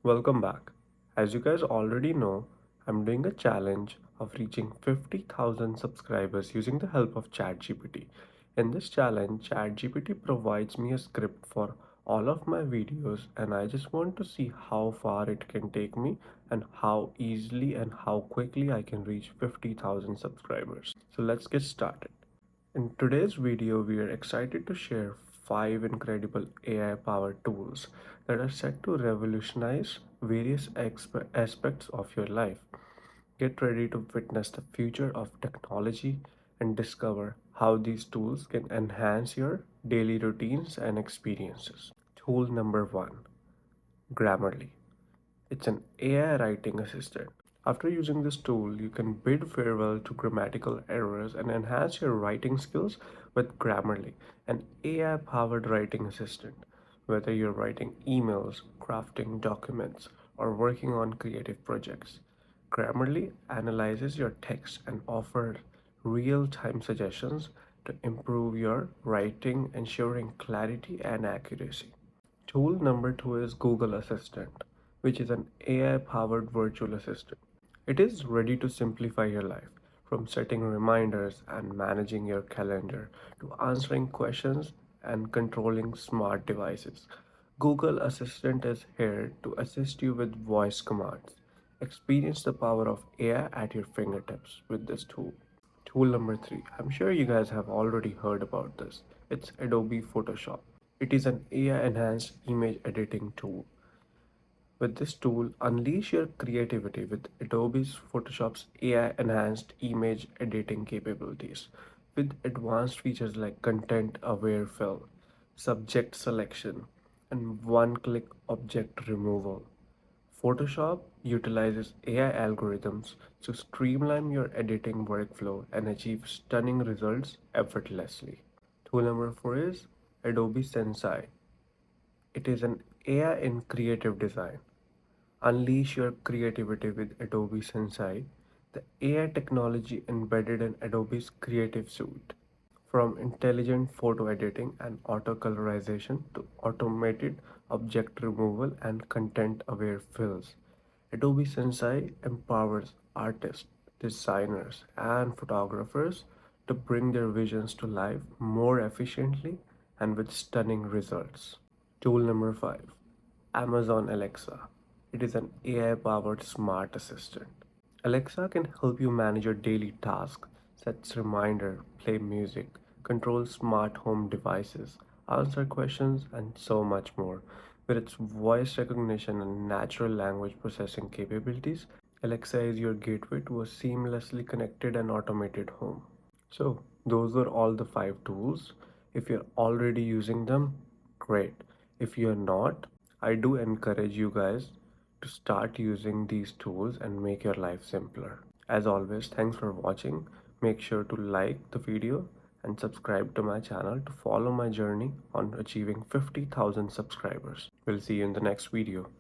Welcome back. As you guys already know, I'm doing a challenge of reaching 50,000 subscribers using the help of ChatGPT. In this challenge, ChatGPT provides me a script for all of my videos, and I just want to see how far it can take me and how easily and how quickly I can reach 50,000 subscribers. So let's get started. In today's video, we are excited to share 5 incredible AI powered tools that are set to revolutionize various aspects of your life. Get ready to witness the future of technology and discover how these tools can enhance your daily routines and experiences. Tool number 1, Grammarly. It's an AI writing assistant. After using this tool, you can bid farewell to grammatical errors and enhance your writing skills with Grammarly, an AI powered writing assistant. Whether you're writing emails, crafting documents, or working on creative projects, Grammarly analyzes your text and offers real time suggestions to improve your writing, ensuring clarity and accuracy. Tool number 2 is Google Assistant, which is an AI powered virtual assistant. It is ready to simplify your life, from setting reminders and managing your calendar to answering questions and controlling smart devices. Google Assistant is here to assist you with voice commands. Experience the power of AI at your fingertips with this tool. Tool number 3. I'm sure you guys have already heard about this. It's Adobe Photoshop. It is an AI enhanced image editing tool. With this tool, unleash your creativity with Adobe's Photoshop's AI enhanced image editing capabilities. With advanced features like content aware fill, subject selection, and one click object removal. Photoshop utilizes AI algorithms to streamline your editing workflow and achieve stunning results effortlessly. Tool number 4 is Adobe SENSEI. It is an AI in creative design. Unleash your creativity with Adobe SENSEI, the AI technology embedded in Adobe's Creative Suite. From intelligent photo editing and auto colorization to automated object removal and content aware fills, Adobe SENSEI empowers artists, designers, and photographers to bring their visions to life more efficiently and with stunning results. Tool number 5, Amazon Alexa. It is an AI powered smart assistant. Alexa can help you manage your daily tasks, sets reminder, play music, control smart home devices, answer questions, and so much more. With its voice recognition and natural language processing capabilities, Alexa is your gateway to a seamlessly connected and automated home. So, those were all the 5 tools. If you're already using them, great. If you're not, I do encourage you guys to start using these tools and make your life simpler. As always, thanks for watching. Make sure to like the video and subscribe to my channel to follow my journey on achieving 50,000 subscribers. We'll see you in the next video.